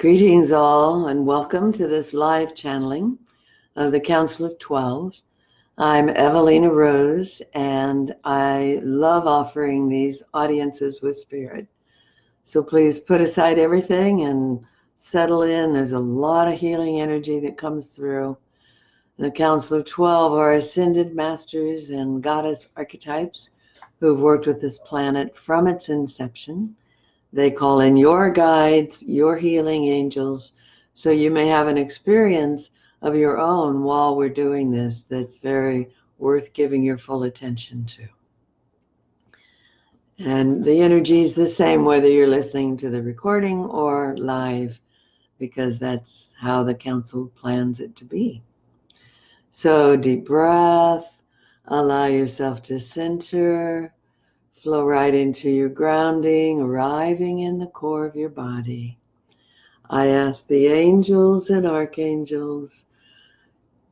Greetings all, and welcome to this live channeling of the Council of 12. I'm Evalena Rose, and I love offering these audiences with spirit. So please put aside everything and settle in. There's a lot of healing energy that comes through. The Council of 12 are ascended masters and goddess archetypes who've worked with this planet from its inception. They call in your guides, your healing angels, so you may have an experience of your own while we're doing this that's very worth giving your full attention to. And the energy is the same whether you're listening to the recording or live, because that's how the council plans it to be. So deep breath, allow yourself to center. Flow right into your grounding, arriving in the core of your body. I ask the angels and archangels,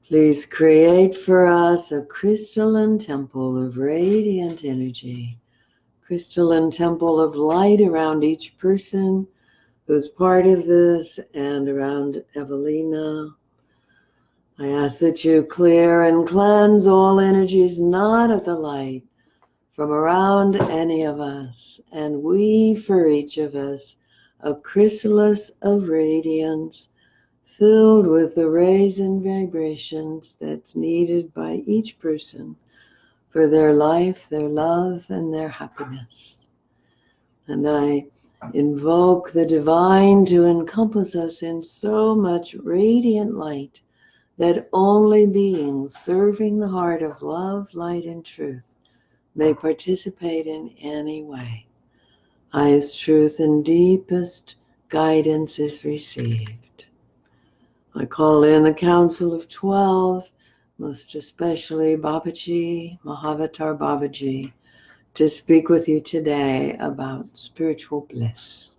please create for us a crystalline temple of radiant energy, crystalline temple of light around each person who's part of this and around Evalena. I ask that you clear and cleanse all energies not of the light from around any of us, and weave for each of us a chrysalis of radiance filled with the rays and vibrations that's needed by each person for their life, their love, and their happiness. And I invoke the divine to encompass us in so much radiant light that only beings serving the heart of love, light, and truth may participate in any way. Highest truth and deepest guidance is received. I call in the Council of 12, most especially Babaji, Mahavatar Babaji, to speak with you today about spiritual bliss.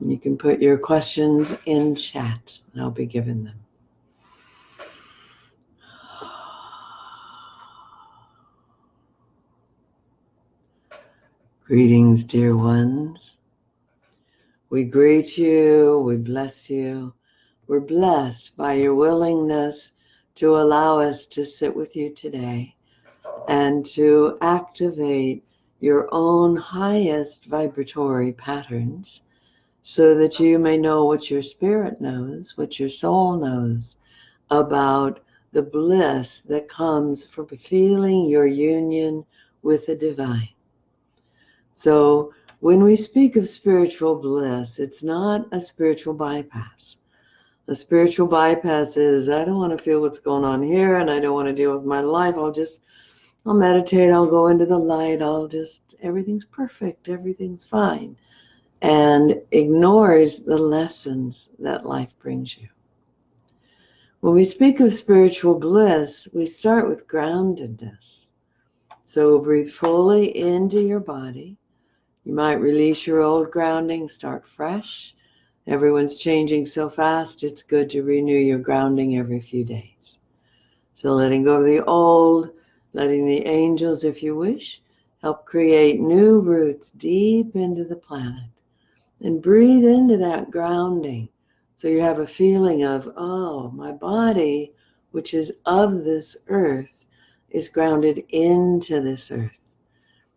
You can put your questions in chat, and I'll be giving them. Greetings, dear ones. We greet you, we bless you. We're blessed by your willingness to allow us to sit with you today and to activate your own highest vibratory patterns so that you may know what your spirit knows, what your soul knows about the bliss that comes from feeling your union with the divine. So when we speak of spiritual bliss, it's not a spiritual bypass. A spiritual bypass is, I don't want to feel what's going on here, and I don't want to deal with my life. I'll meditate, I'll go into the light, everything's perfect, everything's fine, and ignores the lessons that life brings you. When we speak of spiritual bliss, we start with groundedness. So breathe fully into your body. You might release your old grounding, start fresh. Everyone's changing so fast, it's good to renew your grounding every few days. So letting go of the old, letting the angels, if you wish, help create new roots deep into the planet. And breathe into that grounding. So you have a feeling of, oh, my body, which is of this earth, is grounded into this earth.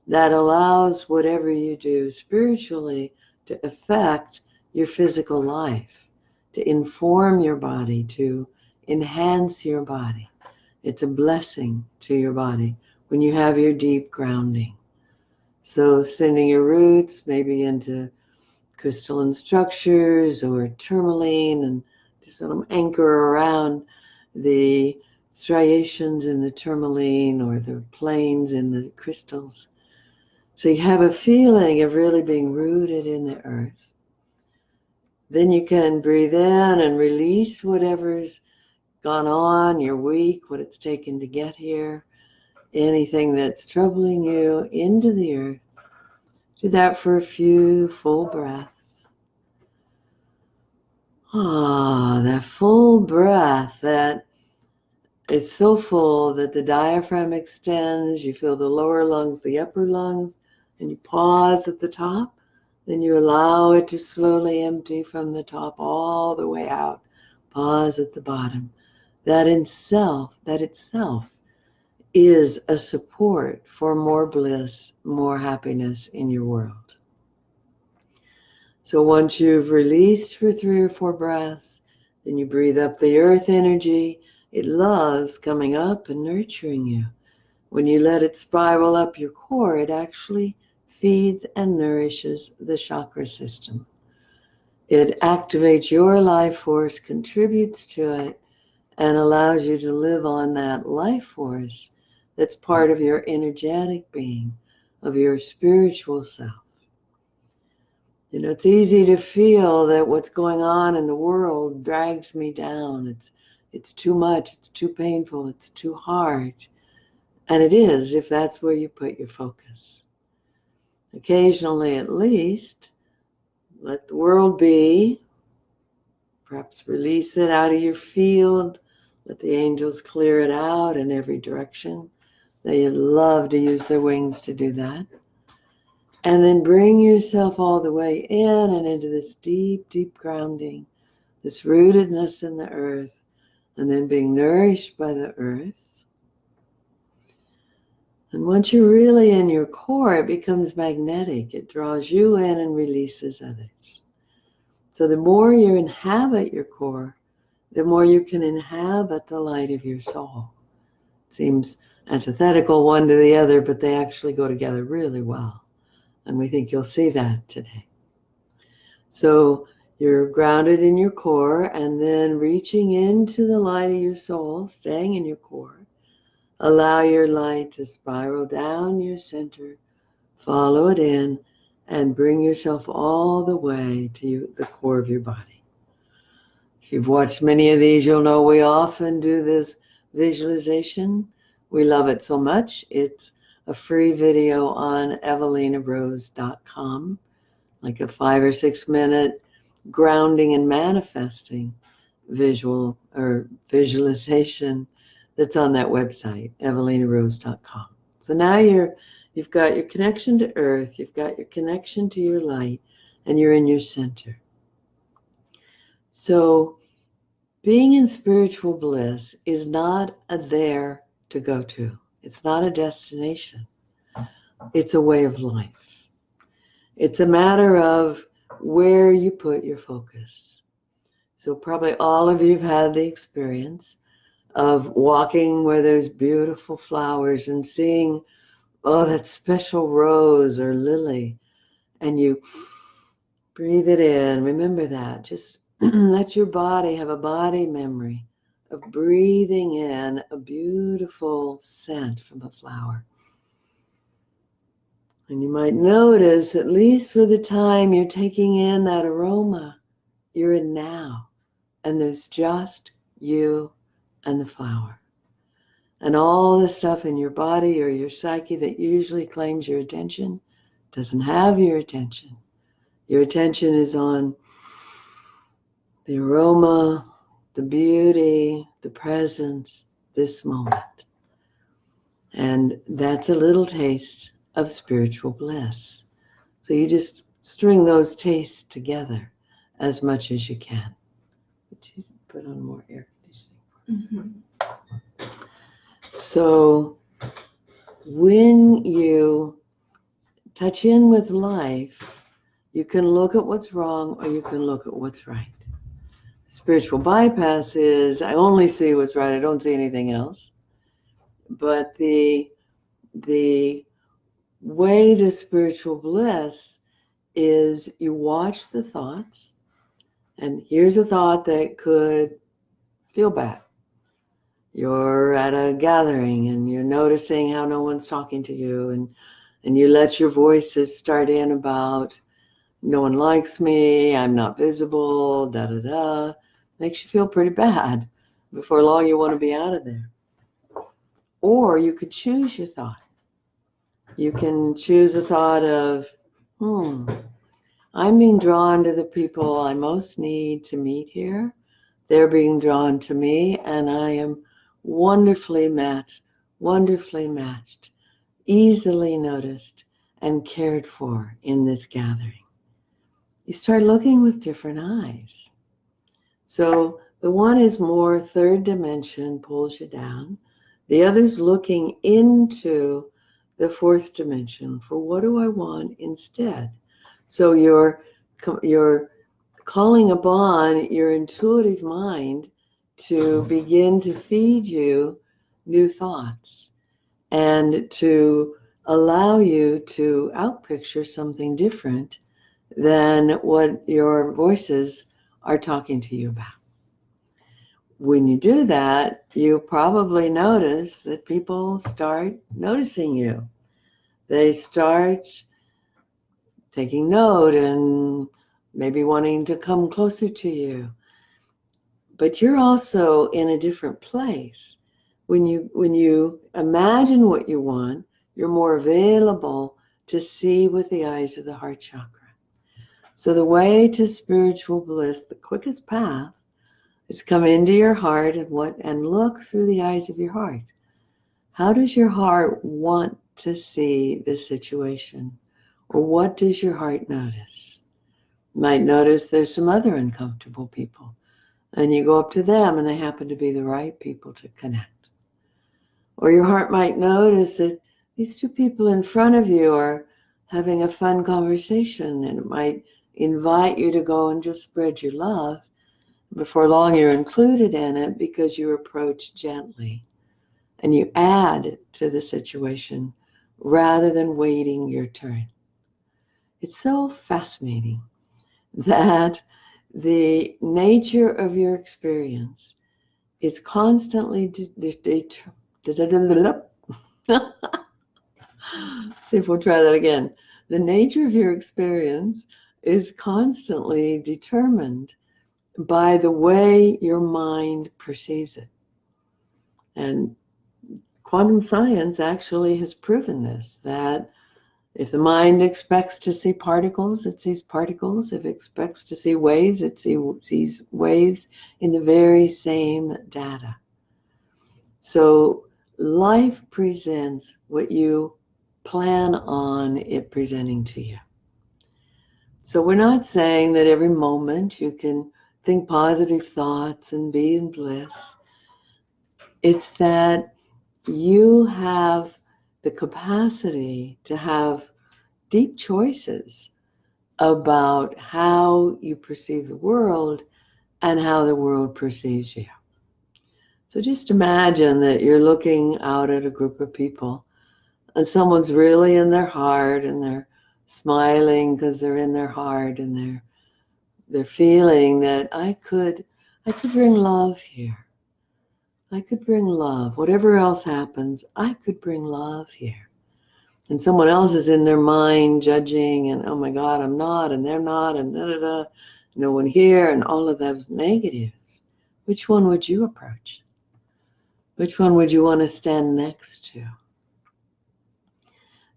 That allows whatever you do spiritually to affect your physical life, to inform your body, to enhance your body. It's a blessing to your body when you have your deep grounding. So sending your roots maybe into crystalline structures or tourmaline, and just let them anchor around the striations in the tourmaline or the planes in the crystals. So you have a feeling of really being rooted in the earth. Then you can breathe in and release whatever's gone on, your week, what it's taken to get here, anything that's troubling you into the earth. Do that for a few full breaths. That full breath that is so full that the diaphragm extends. You feel the lower lungs, the upper lungs, and you pause at the top Then you allow it to slowly empty from the top all the way out. Pause at the bottom. That itself is a support for more bliss, more happiness in your world. So once you've released for 3 or 4 breaths, then you breathe up the earth energy. It loves coming up and nurturing you. When you let it spiral up your core, it actually feeds and nourishes the chakra system. It activates your life force, contributes to it, and allows you to live on that life force that's part of your energetic being, of your spiritual self. You know, it's easy to feel that what's going on in the world drags me down. It's too much, it's too painful, it's too hard. And it is, if that's where you put your focus. Occasionally, at least, let the world be. Perhaps release it out of your field. Let the angels clear it out in every direction. They love to use their wings to do that. And then bring yourself all the way in and into this deep, deep grounding, this rootedness in the earth, and then being nourished by the earth. And once you're really in your core, it becomes magnetic. It draws you in and releases others. So the more you inhabit your core, the more you can inhabit the light of your soul. It seems antithetical one to the other, but they actually go together really well. And we think you'll see that today. So you're grounded in your core and then reaching into the light of your soul, staying in your core. Allow your light to spiral down your center, follow it in, and bring yourself all the way to the core of your body. If you've watched many of these, you'll know we often do this visualization. We love it so much. It's a free video on evalenarose.com, like a 5 or 6 minute grounding and manifesting visual or visualization that's on that website, evalenarose.com. So now you've got your connection to earth, you've got your connection to your light, and you're in your center. So being in spiritual bliss is not a there to go to. It's not a destination. It's a way of life. It's a matter of where you put your focus. So probably all of you have had the experience of walking where there's beautiful flowers and seeing, oh, that special rose or lily, and you breathe it in. Remember that. Just let your body have a body memory of breathing in a beautiful scent from a flower. And you might notice, at least for the time you're taking in that aroma, you're in now. And there's just you and the flower. And all the stuff in your body or your psyche that usually claims your attention doesn't have your attention. Your attention is on the aroma, the beauty, the presence, this moment. And that's a little taste of spiritual bliss. So you just string those tastes together as much as you can. Would you put on more air conditioning? Mm-hmm. So when you touch in with life, you can look at what's wrong or you can look at what's right. Spiritual bypass is, I only see what's right, I don't see anything else. But the way to spiritual bliss is you watch the thoughts, and here's a thought that could feel bad. You're at a gathering and you're noticing how no one's talking to you, and you let your voices start in about, no one likes me, I'm not visible, da-da-da. Makes you feel pretty bad. Before long, you want to be out of there. Or you could choose your thought. You can choose a thought of, I'm being drawn to the people I most need to meet here. They're being drawn to me, and I am wonderfully matched, easily noticed, and cared for in this gathering. you start looking with different eyes. So the one is more third dimension, pulls you down. The other's looking into the fourth dimension for what do I want instead. So you're calling upon your intuitive mind to begin to feed you new thoughts and to allow you to outpicture something different than what your voices are talking to you about. When you do that, you probably notice that people start noticing you. They start taking note and maybe wanting to come closer to you. But you're also in a different place. When you imagine what you want, you're more available to see with the eyes of the heart chakra. So the way to spiritual bliss, the quickest path, is come into your heart and look through the eyes of your heart. How does your heart want to see this situation? Or what does your heart notice? You might notice there's some other uncomfortable people, and you go up to them and they happen to be the right people to connect. Or your heart might notice that these two people in front of you are having a fun conversation, and it might invite you to go and just spread your love. Before long, you're included in it because you approach gently and you add to the situation rather than waiting your turn. It's so fascinating that the nature of your experience is constantly see if we'll try that again. The nature of your experience is constantly determined by the way your mind perceives it. And quantum science actually has proven this, that if the mind expects to see particles, it sees particles. If it expects to see waves, it sees waves in the very same data. So life presents what you plan on it presenting to you. So we're not saying that every moment you can think positive thoughts and be in bliss. It's that you have the capacity to have deep choices about how you perceive the world and how the world perceives you. So just imagine that you're looking out at a group of people and someone's really in their heart and they're smiling because they're in their heart and they're feeling that I could bring love here. I could bring love. Whatever else happens, I could bring love here. And someone else is in their mind judging and, oh my God, I'm not, and they're not, and da-da-da, no one here, and all of those negatives. Which one would you approach? Which one would you want to stand next to?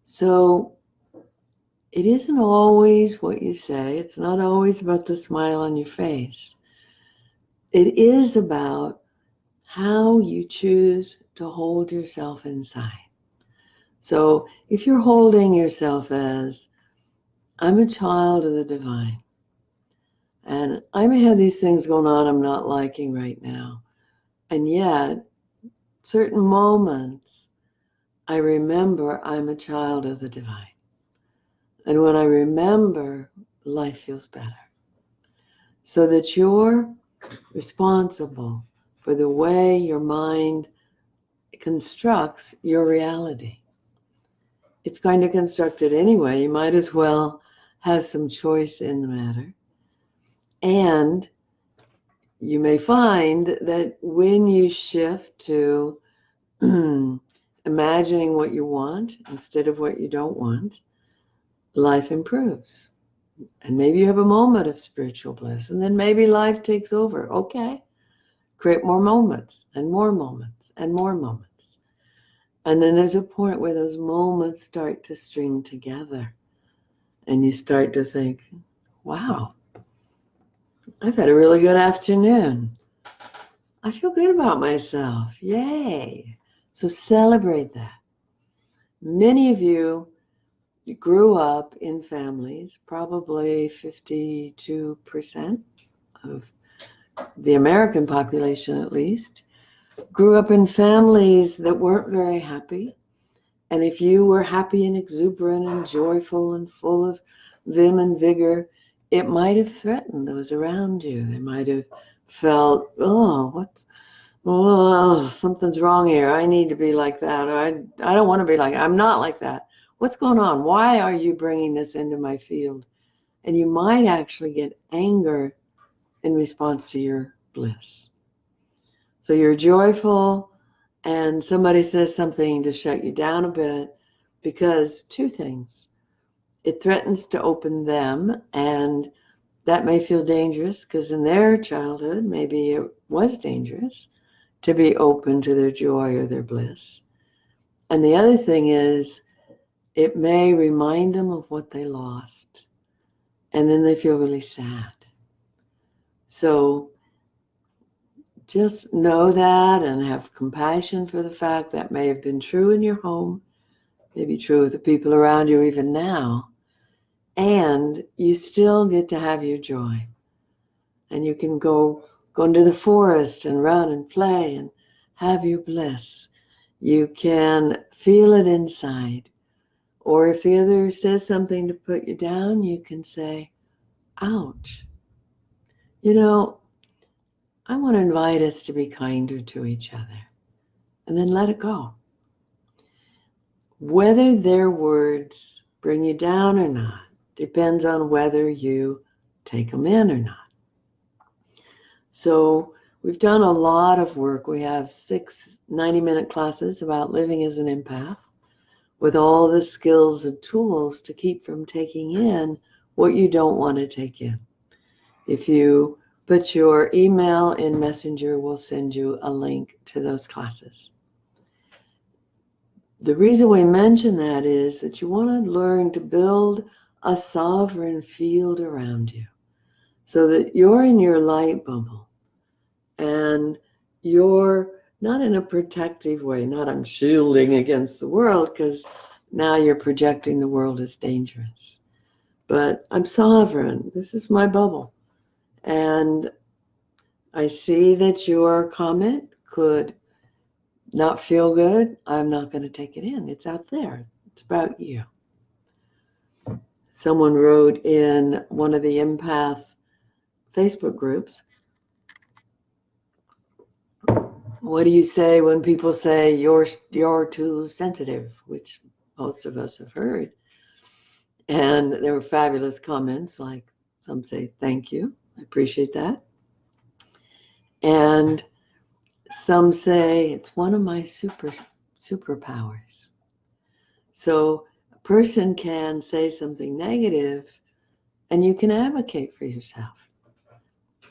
So it isn't always what you say. It's not always about the smile on your face. It is about how you choose to hold yourself inside. So if you're holding yourself as, I'm a child of the divine, and I may have these things going on I'm not liking right now, and yet certain moments I remember I'm a child of the divine. And when I remember, life feels better. So that you're responsible for the way your mind constructs your reality. It's going to construct it anyway. You might as well have some choice in the matter. And you may find that when you shift to imagining what you want instead of what you don't want, life improves. And maybe you have a moment of spiritual bliss, and then maybe life takes over. Okay, create more moments and more moments and more moments. And then there's a point where those moments start to string together. And you start to think, wow, I've had a really good afternoon. I feel good about myself. Yay. So celebrate that. Many of you grew up in families, probably 52% of the American population at least, grew up in families that weren't very happy. And if you were happy and exuberant and joyful and full of vim and vigor, it might have threatened those around you. They might have felt, something's wrong here. I need to be like that. Or I don't want to be like, I'm not like that. What's going on? Why are you bringing this into my field? And you might actually get anger in response to your bliss. So you're joyful and somebody says something to shut you down a bit because two things. It threatens to open them, and that may feel dangerous because in their childhood, maybe it was dangerous to be open to their joy or their bliss. And the other thing is, it may remind them of what they lost, and then they feel really sad. So just know that and have compassion for the fact that may have been true in your home, maybe true of the people around you even now, and you still get to have your joy. And you can go into the forest and run and play and have your bliss. You can feel it inside. Or if the other says something to put you down, you can say, ouch. You know, I want to invite us to be kinder to each other. And then let it go. Whether their words bring you down or not depends on whether you take them in or not. So we've done a lot of work. We have 6 90-minute classes about living as an empath with all the skills and tools to keep from taking in what you don't want to take in. If you put your email in Messenger, we'll send you a link to those classes. The reason we mention that is that you want to learn to build a sovereign field around you so that you're in your light bubble and you're not in a protective way, not I'm shielding against the world because now you're projecting the world as dangerous. But I'm sovereign. This is my bubble. And I see that your comment could not feel good. I'm not going to take it in. It's out there. It's about you. Someone wrote in one of the empath Facebook groups, what do you say when people say you're too sensitive, which most of us have heard. And there were fabulous comments, like some say, thank you, I appreciate that. And some say, it's one of my superpowers. So a person can say something negative and you can advocate for yourself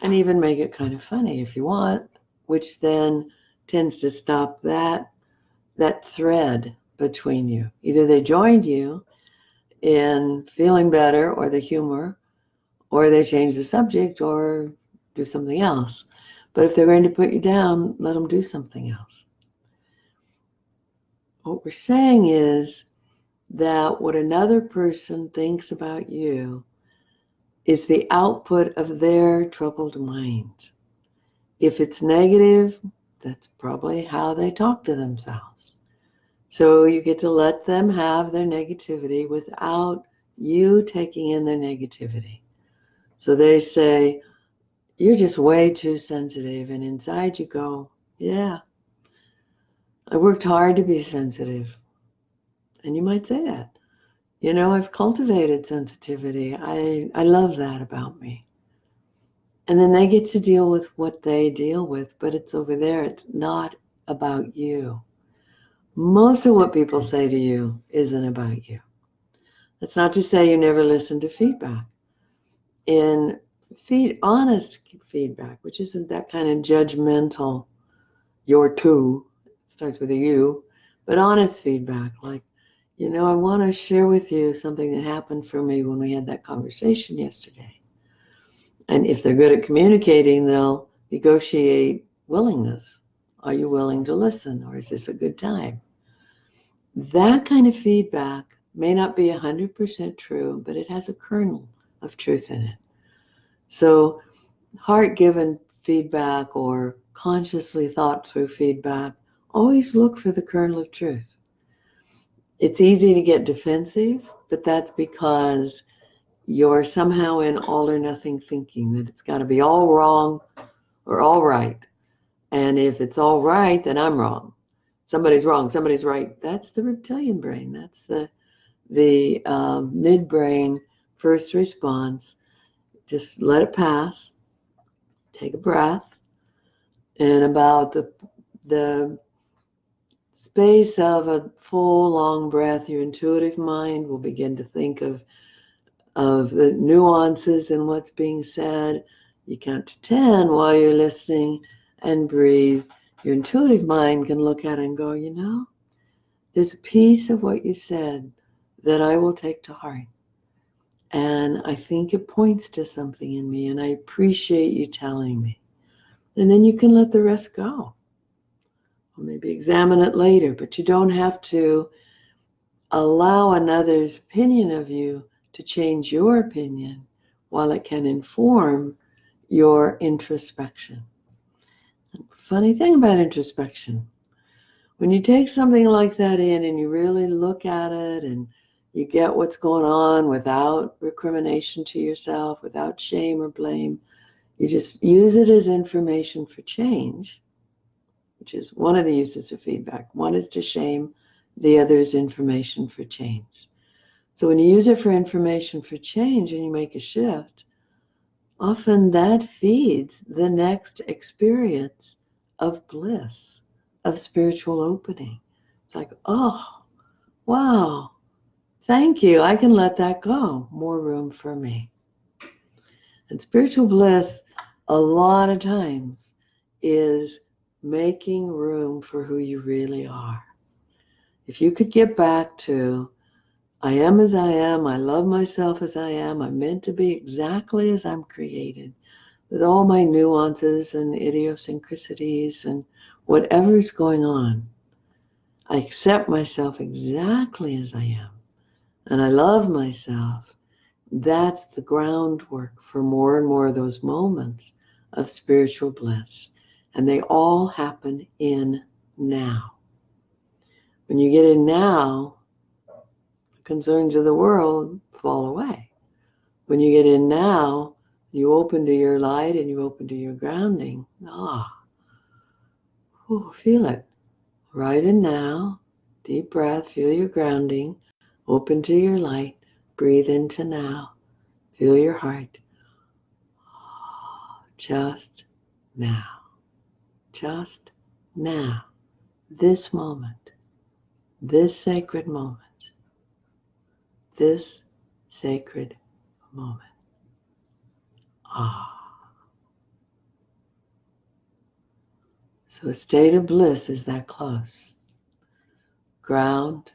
and even make it kind of funny if you want, which then tends to stop that thread between you. Either they joined you in feeling better or the humor, or they change the subject or do something else. But if they're going to put you down, let them do something else. What we're saying is that what another person thinks about you is the output of their troubled mind. If it's negative, that's probably how they talk to themselves. So you get to let them have their negativity without you taking in their negativity. So they say, you're just way too sensitive. And inside you go, yeah, I worked hard to be sensitive. And you might say that. You know, I've cultivated sensitivity. I love that about me. And then they get to deal with what they deal with, but it's over there. It's not about you. Most of what people say to you isn't about you. That's not to say you never listen to feedback. In honest feedback, which isn't that kind of judgmental, you're too, it starts with a you, but honest feedback, like, you know, I want to share with you something that happened for me when we had that conversation yesterday. And if they're good at communicating, they'll negotiate willingness. Are you willing to listen, or is this a good time? That kind of feedback May not be 100% true, but it has a kernel of truth in it. So heart-given feedback or consciously thought through feedback, always look for the kernel of truth. It's easy to get defensive, but that's because you're somehow in all or nothing thinking, that it's got to be all wrong or all right. And if it's all right, then I'm wrong. Somebody's wrong, somebody's right. That's the reptilian brain. That's the midbrain first response. Just let it pass. Take a breath. And about the space of a full, long breath, your intuitive mind will begin to think of the nuances in what's being said. You count to 10 while you're listening and breathe. Your intuitive mind can look at it and go, you know, there's a piece of what you said that I will take to heart. And I think it points to something in me, and I appreciate you telling me. And then you can let the rest go. Or maybe examine it later, but you don't have to allow another's opinion of you to change your opinion while it can inform your introspection. Funny thing about introspection, when you take something like that in and you really look at it and you get what's going on without recrimination to yourself, without shame or blame, you just use it as information for change, which is one of the uses of feedback. One is to shame, the other is information for change. So when you use it for information for change and you make a shift, often that feeds the next experience of bliss, of spiritual opening. It's like, oh, wow, thank you. I can let that go. More room for me. And spiritual bliss, a lot of times, is making room for who you really are. If you could get back to, I am as I am, I love myself as I am, I'm meant to be exactly as I'm created, with all my nuances and idiosyncrasies and whatever's going on. I accept myself exactly as I am, and I love myself. That's the groundwork for more and more of those moments of spiritual bliss. And they all happen in now. When you get in now, the concerns of the world fall away. When you get in now, you open to your light and you open to your grounding. Feel it. Right in now, deep breath, feel your grounding, open to your light, breathe into now, feel your heart. Just now. Just now. This moment. This sacred moment. This sacred moment. So a state of bliss is that close. Ground,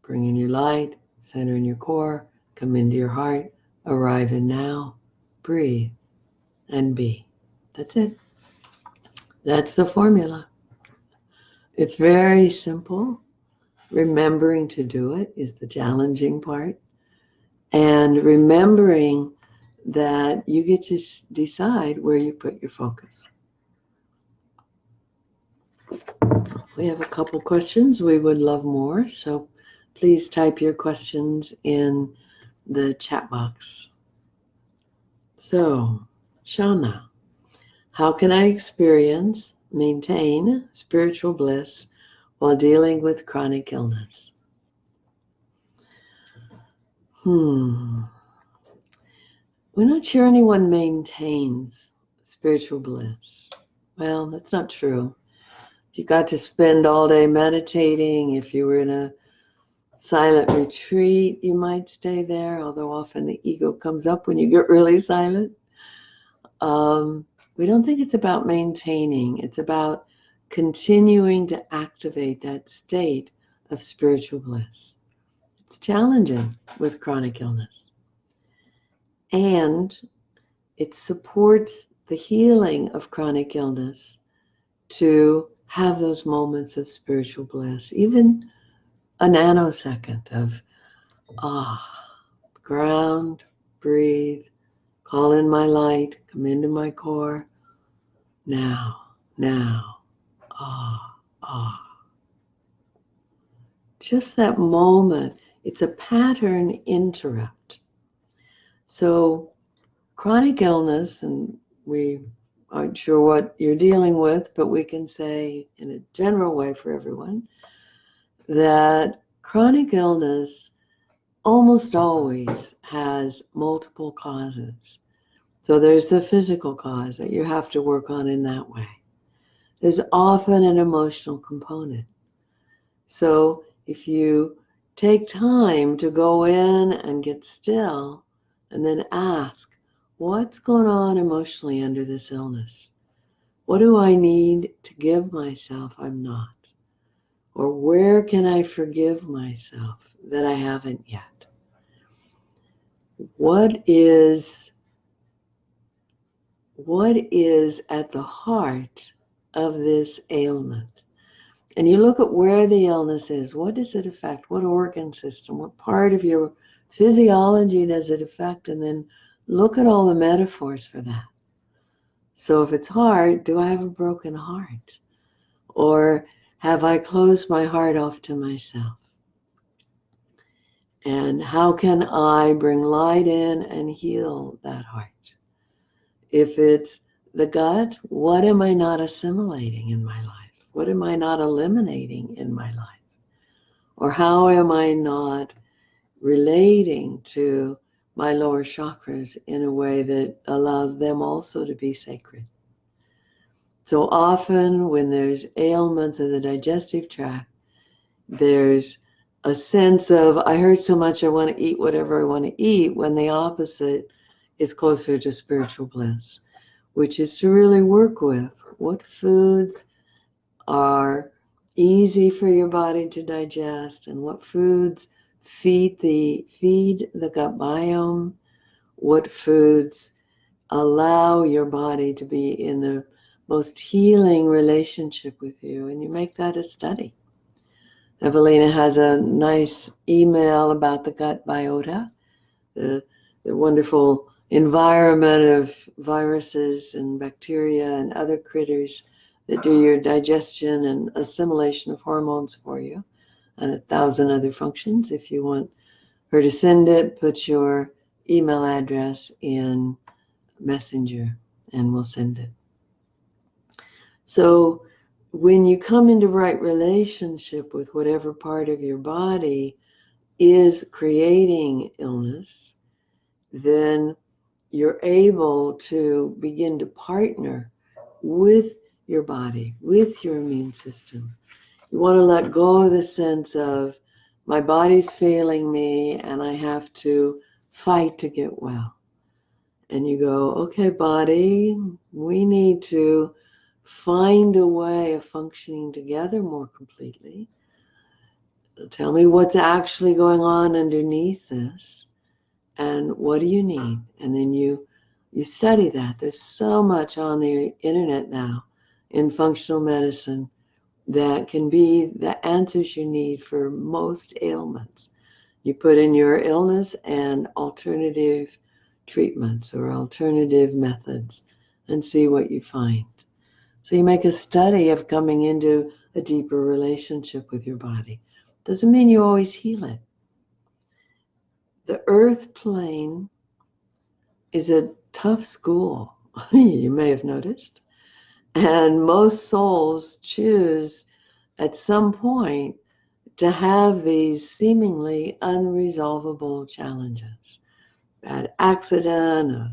bring in your light, center in your core, come into your heart, arrive in now, breathe, and be. That's it. That's the formula. It's very simple. Remembering to do it is the challenging part. And remembering that you get to decide where you put your focus. We have a couple questions. We would love more, so please type your questions in the chat box. So, Shauna, how can I maintain spiritual bliss while dealing with chronic illness? We're not sure anyone maintains spiritual bliss. Well, that's not true. If you got to spend all day meditating, if you were in a silent retreat, you might stay there, although often the ego comes up when you get really silent. We don't think it's about maintaining. It's about continuing to activate that state of spiritual bliss. It's challenging with chronic illness. And it supports the healing of chronic illness to have those moments of spiritual bliss, even a nanosecond of, Ah, ground, breathe, call in my light, come into my core. Now, now, ah, ah. Just that moment, it's a pattern interrupt. So chronic illness, and we aren't sure what you're dealing with, but we can say in a general way for everyone that chronic illness almost always has multiple causes. So there's the physical cause that you have to work on in that way. There's often an emotional component. So if you take time to go in and get still and then ask, what's going on emotionally under this illness? What do I need to give myself I'm not? Or where can I forgive myself that I haven't yet? What is at the heart of this ailment? And you look at where the illness is. What does it affect? What organ system? What part of your physiology does it affect? And then look at all the metaphors for that. So if it's heart, do I have a broken heart? Or have I closed my heart off to myself? And how can I bring light in and heal that heart? If it's the gut, what am I not assimilating in my life? What am I not eliminating in my life? Or how am I not relating to my lower chakras in a way that allows them also to be sacred? So often when there's ailments of the digestive tract, there's a sense of, I hurt so much I want to eat whatever I want to eat, when the opposite is closer to spiritual bliss, which is to really work with what foods are easy for your body to digest and what foods feed the gut biome, what foods allow your body to be in the most healing relationship with you, and you make that a study. Evalena has a nice email about the gut biota, the wonderful environment of viruses and bacteria and other critters that do your digestion and assimilation of hormones for you, and 1,000 other functions. If you want her to send it, put your email address in Messenger and we'll send it. So when you come into right relationship with whatever part of your body is creating illness, then you're able to begin to partner with your body, with your immune system. You want to let go of the sense of, my body's failing me and I have to fight to get well. And you go, okay, body, we need to find a way of functioning together more completely. Tell me what's actually going on underneath this and what do you need? And then you study that. There's so much on the internet now in functional medicine that can be the answers you need for most ailments. You put in your illness and alternative treatments or alternative methods and see what you find. So you make a study of coming into a deeper relationship with your body. Doesn't mean you always heal it. The earth plane is a tough school, you may have noticed. And most souls choose at some point to have these seemingly unresolvable challenges. Bad accident, a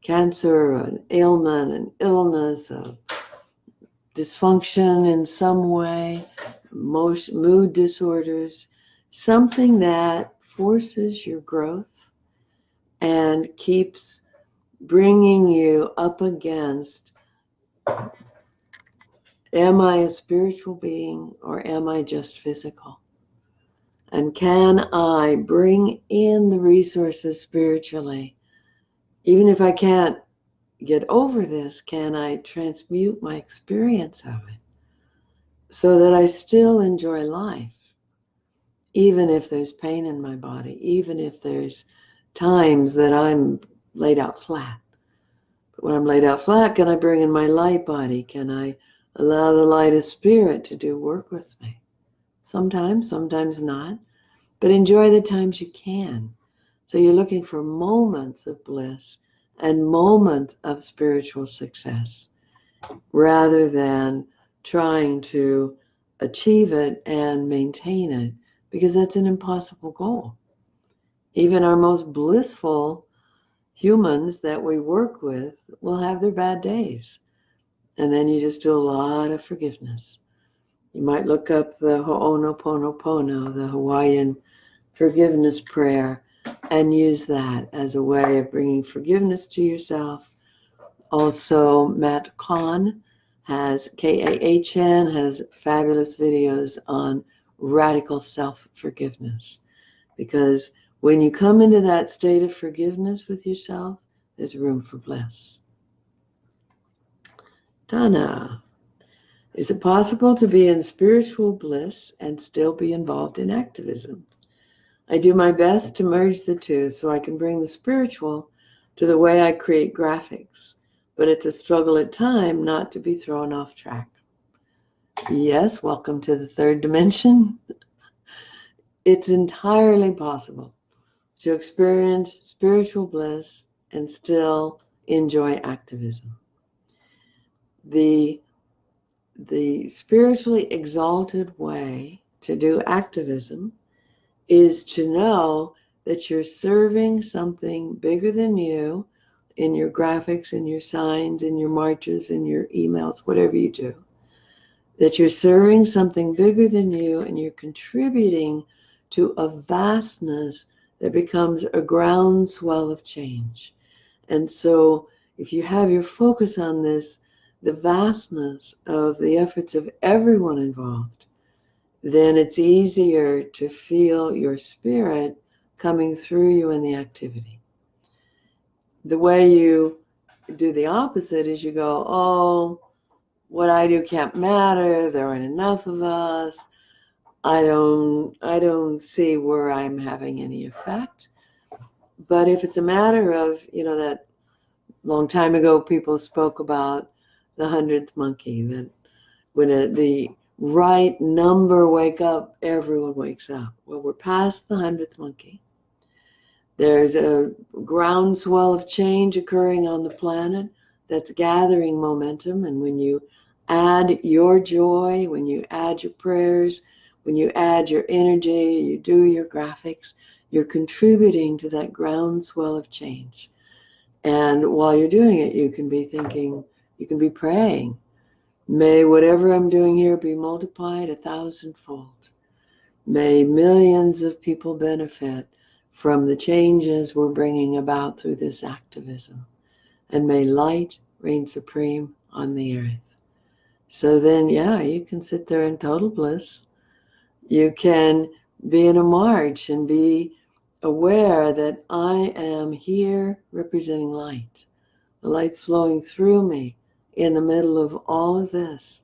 cancer, an ailment, an illness, a dysfunction in some way, mood disorders, something that forces your growth and keeps bringing you up against, am I a spiritual being or am I just physical? And can I bring in the resources spiritually? Even if I can't get over this, can I transmute my experience of it so that I still enjoy life, even if there's pain in my body, even if there's times that I'm laid out flat. But when I'm laid out flat, can I bring in my light body? Can I allow the light of spirit to do work with me? Sometimes, sometimes not. But enjoy the times you can. So you're looking for moments of bliss and moments of spiritual success rather than trying to achieve it and maintain it, because that's an impossible goal. Even our most blissful humans that we work with will have their bad days. And then you just do a lot of forgiveness. You might look up the Ho'onoponopono, the Hawaiian forgiveness prayer, and use that as a way of bringing forgiveness to yourself. Also, Matt Kahn has, Kahn, has fabulous videos on radical self-forgiveness. Because when you come into that state of forgiveness with yourself, there's room for bliss. Donna, is it possible to be in spiritual bliss and still be involved in activism? I do my best to merge the two so I can bring the spiritual to the way I create graphics, but it's a struggle at times not to be thrown off track. Yes, welcome to the third dimension. It's entirely possible to experience spiritual bliss and still enjoy activism. The spiritually exalted way to do activism is to know that you're serving something bigger than you in your graphics, in your signs, in your marches, in your emails, whatever you do. That you're serving something bigger than you and you're contributing to a vastness that becomes a groundswell of change. And so if you have your focus on this, the vastness of the efforts of everyone involved, then it's easier to feel your spirit coming through you in the activity. The way you do the opposite is you go, oh, what I do can't matter, there aren't enough of us, I don't see where I'm having any effect. But if it's a matter of, that long time ago people spoke about the 100th monkey, that when the right number wake up, everyone wakes up. Well, we're past the 100th monkey. There's a groundswell of change occurring on the planet that's gathering momentum. And when you add your joy, when you add your prayers, when you add your energy, you do your graphics, you're contributing to that groundswell of change. And while you're doing it, you can be thinking, you can be praying, may whatever I'm doing here be multiplied 1,000-fold. May millions of people benefit from the changes we're bringing about through this activism. And may light reign supreme on the earth. So then, yeah, you can sit there in total bliss. You can be in a march and be aware that I am here representing light. The light's flowing through me in the middle of all of this.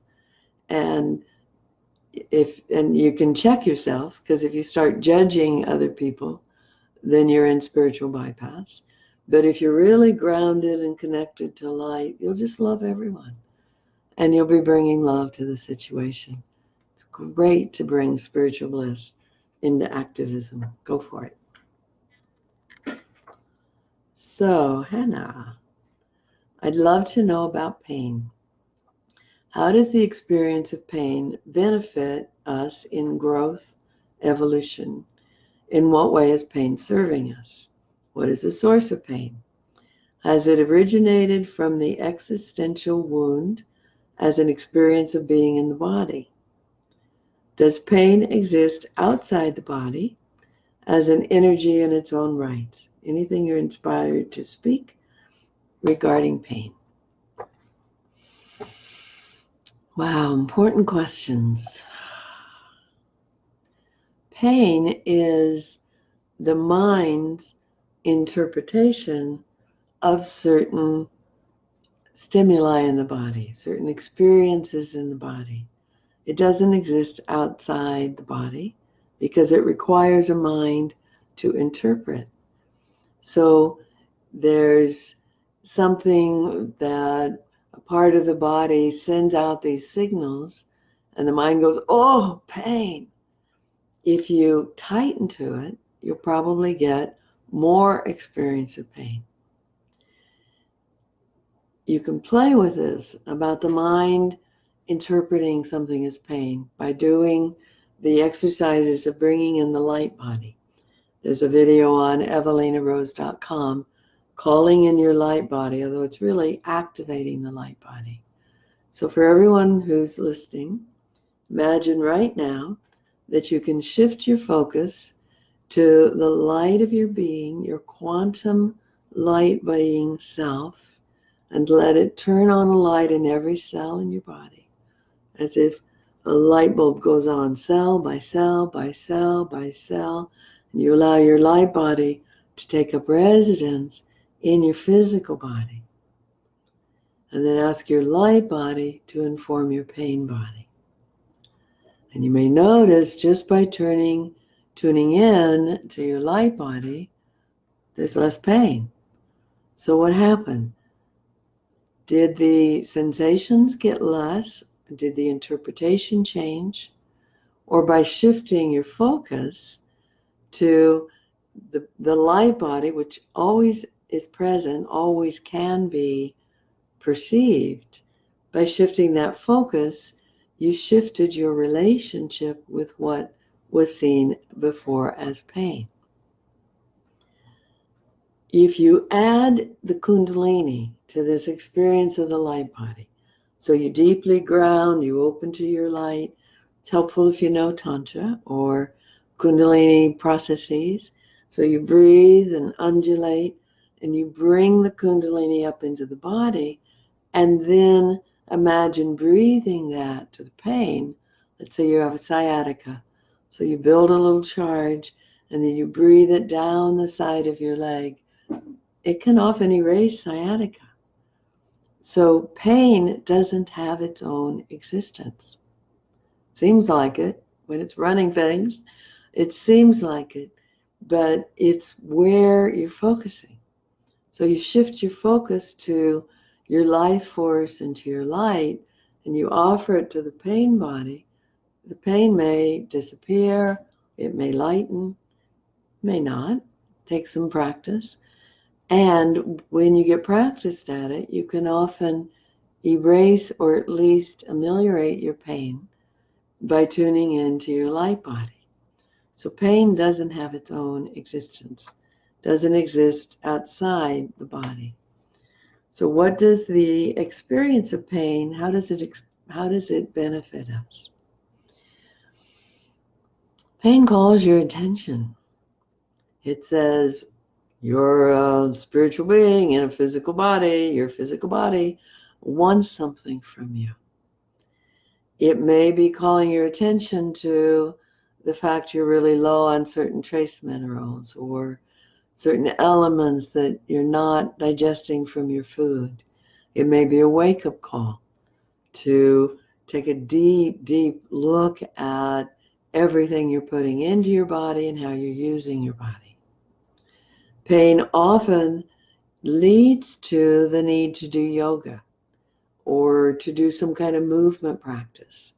And you can check yourself, because if you start judging other people, then you're in spiritual bypass. But if you're really grounded and connected to light, you'll just love everyone. And you'll be bringing love to the situation. It's great to bring spiritual bliss into activism. Go for it. So, Hannah, I'd love to know about pain. How does the experience of pain benefit us in growth, evolution? In what way is pain serving us? What is the source of pain? Has it originated from the existential wound as an experience of being in the body? Does pain exist outside the body as an energy in its own right? Anything you're inspired to speak regarding pain? Wow, important questions. Pain is the mind's interpretation of certain stimuli in the body, certain experiences in the body. It doesn't exist outside the body. because it requires a mind to interpret. So there's something that a part of the body sends out these signals, and the mind goes, oh, pain. If you tighten to it, you'll probably get more experience of pain. You can play with this about the mind interpreting something as pain by doing the exercises of bringing in the light body. There's a video on evalenarose.com, calling in your light body, although it's really activating the light body. So for everyone who's listening, imagine right now that you can shift your focus to the light of your being, your quantum light being self, and let it turn on a light in every cell in your body, as if a light bulb goes on cell by cell by cell by cell, and you allow your light body to take up residence in your physical body. And then ask your light body to inform your pain body. And you may notice just by tuning in to your light body, there's less pain. So what happened? Did the sensations get less? Did the interpretation change? Or by shifting your focus to the light body, which always is present, always can be perceived, by shifting that focus, you shifted your relationship with what was seen before as pain. If you add the Kundalini to this experience of the light body, so you deeply ground, you open to your light. It's helpful if you know Tantra or Kundalini processes. So you breathe and undulate, and you bring the Kundalini up into the body, and then imagine breathing that to the pain. Let's say you have a sciatica. So you build a little charge, and then you breathe it down the side of your leg. It can often erase sciatica. So pain doesn't have its own existence. Seems like it when it's running things. It seems like it, but it's where you're focusing. So you shift your focus to your life force and to your light, and you offer it to the pain body. The pain may disappear, it may lighten, may not. Take some practice. And when you get practiced at it, you can often erase or at least ameliorate your pain by tuning into your light body. So pain doesn't have its own existence, doesn't exist outside the body. So what does the experience of pain, how does it benefit us? Pain calls your attention. It says, you're a spiritual being in a physical body. Your physical body wants something from you. It may be calling your attention to the fact you're really low on certain trace minerals or certain elements that you're not digesting from your food. It may be a wake-up call to take a deep, deep look at everything you're putting into your body and how you're using your body. Pain often leads to the need to do yoga or to do some kind of movement practice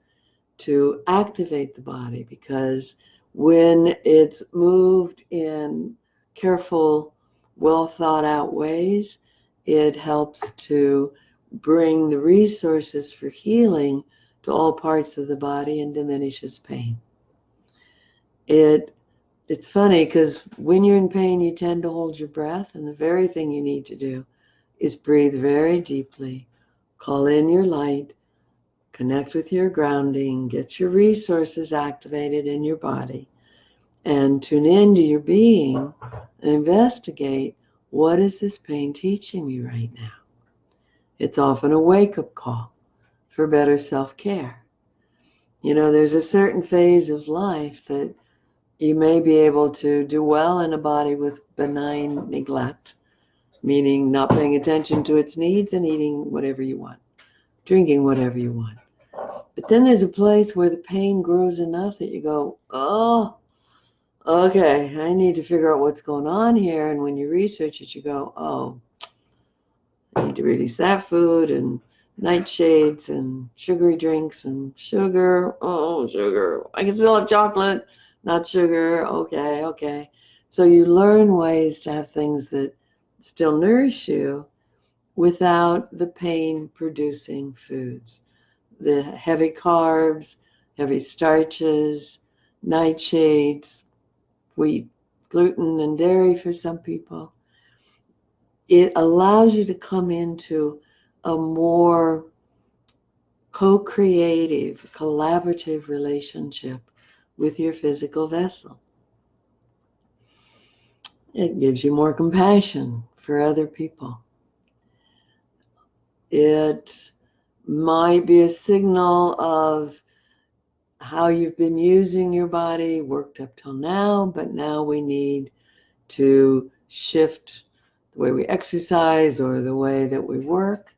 to activate the body, because when it's moved in careful, well thought out ways, it helps to bring the resources for healing to all parts of the body and diminishes pain. It's funny because when you're in pain, you tend to hold your breath, and the very thing you need to do is breathe very deeply, call in your light, connect with your grounding, get your resources activated in your body, and tune into your being and investigate, what is this pain teaching me right now? It's often a wake-up call for better self-care. You know, there's a certain phase of life that you may be able to do well in a body with benign neglect, meaning not paying attention to its needs and eating whatever you want, drinking whatever you want. But then there's a place where the pain grows enough that you go, oh, okay, I need to figure out what's going on here. And when you research it, you go, oh, I need to release that food and nightshades and sugary drinks and sugar. Oh, sugar. I can still have chocolate, not sugar. Okay, okay. So you learn ways to have things that still nourish you without the pain producing foods. The heavy carbs, heavy starches, nightshades, wheat, gluten, and dairy for some people. It allows you to come into a more co-creative, collaborative relationship with your physical vessel. It gives you more compassion for other people. It might be a signal of how you've been using your body, worked up till now, but now we need to shift the way we exercise or the way that we work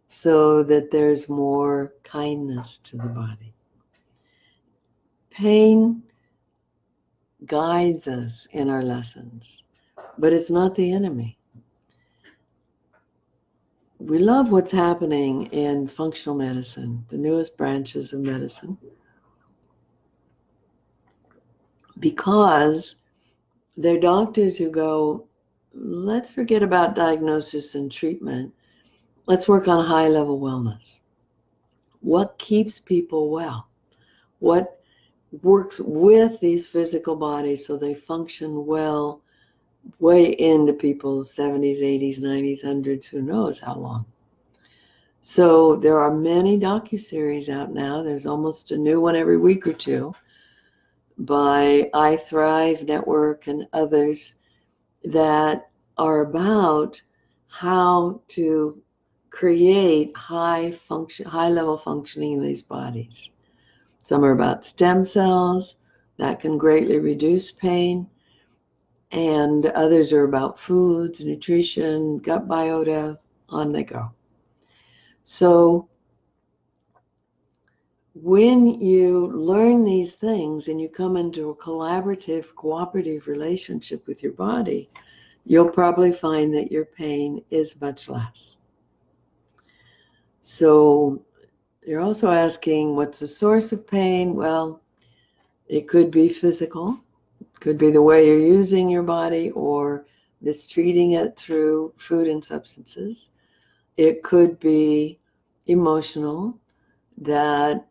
so that there's more kindness to the body. Pain guides us in our lessons, but it's not the enemy. We love what's happening in functional medicine, the newest branches of medicine, because they're doctors who go, let's forget about diagnosis and treatment. Let's work on high-level wellness. What keeps people well? What works with these physical bodies so they function well way into people's 70s, 80s, 90s, 100s, who knows how long. So there are many docuseries out now. There's almost a new one every week or two by I Thrive Network and others that are about how to create high-level functioning in these bodies. Some are about stem cells that can greatly reduce pain, and others are about foods, nutrition, gut biota, on they go. So when you learn these things and you come into a collaborative, cooperative relationship with your body, you'll probably find that your pain is much less. So you're also asking, what's the source of pain? Well, it could be physical. It could be the way you're using your body or mistreating it through food and substances. It could be emotional, that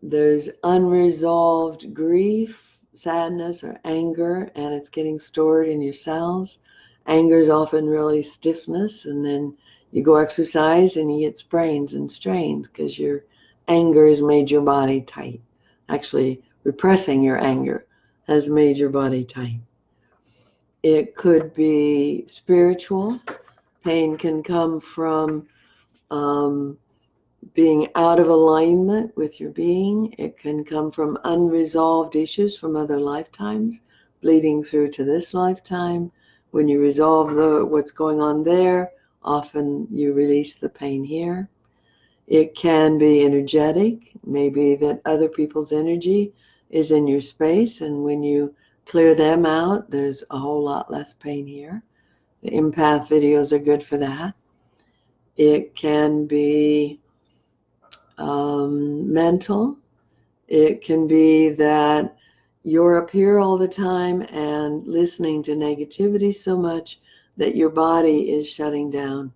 there's unresolved grief, sadness, or anger, and it's getting stored in your cells. Anger is often really stiffness, and then you go exercise and you get sprains and strains because your anger has made your body tight. Actually, repressing your anger has made your body tight. It could be spiritual. Pain can come from being out of alignment with your being. It can come from unresolved issues from other lifetimes, bleeding through to this lifetime. When you resolve what's going on there, often you release the pain here. It can be energetic, maybe that other people's energy is in your space, and when you clear them out, there's a whole lot less pain here. The empath videos are good for that. It can be mental. It can be that you're up here all the time and listening to negativity so much that your body is shutting down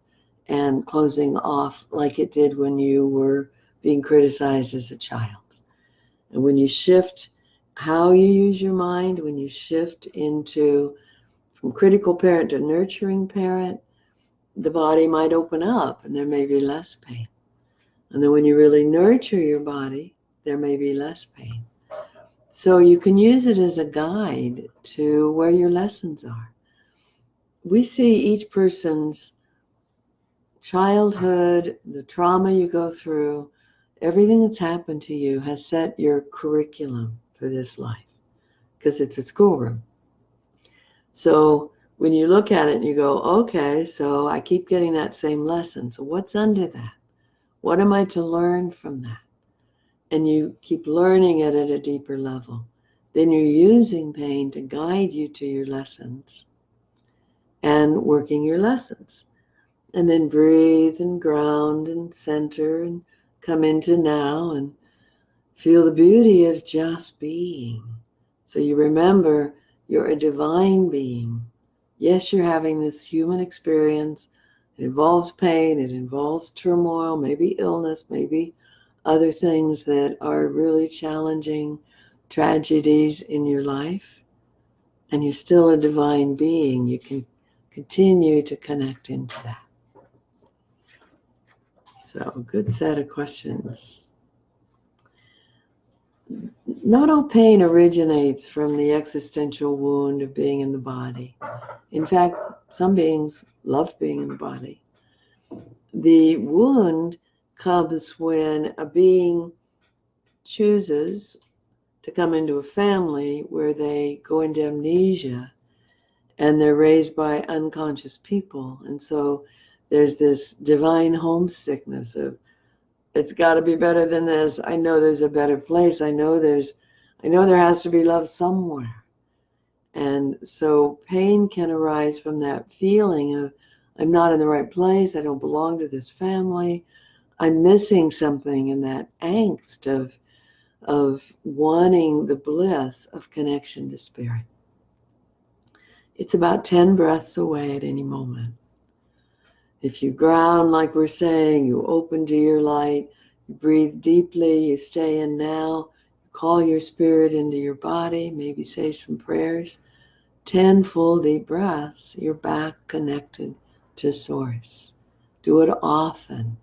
and closing off like it did when you were being criticized as a child. And when you shift how you use your mind, when you shift into from critical parent to nurturing parent, the body might open up and there may be less pain. And then when you really nurture your body, there may be less pain. So you can use it as a guide to where your lessons are. We see each person's childhood, the trauma you go through, everything that's happened to you has set your curriculum for this life because it's a schoolroom. So when you look at it and you go, okay, so I keep getting that same lesson. So what's under that? What am I to learn from that? And you keep learning it at a deeper level. then you're using pain to guide you to your lessons and working your lessons. And then breathe and ground and center and come into now and feel the beauty of just being. So you remember you're a divine being. Yes, you're having this human experience. It involves pain, it involves turmoil, maybe illness, maybe other things that are really challenging tragedies in your life. And you're still a divine being. You can continue to connect into that. So, good set of questions. Not all pain originates from the existential wound of being in the body. In fact, some beings love being in the body. The wound comes when a being chooses to come into a family where they go into amnesia and they're raised by unconscious people. And so there's this divine homesickness of, it's got to be better than this. I know there's a better place. I know there has to be love somewhere. And so pain can arise from that feeling of, I'm not in the right place. I don't belong to this family. I'm missing something, in that angst of wanting the bliss of connection to spirit. It's about 10 breaths away at any moment. If you ground, like we're saying, you open to your light, you breathe deeply, you stay in now, you call your spirit into your body, maybe say some prayers. 10 full deep breaths, you're back connected to source. Do it often.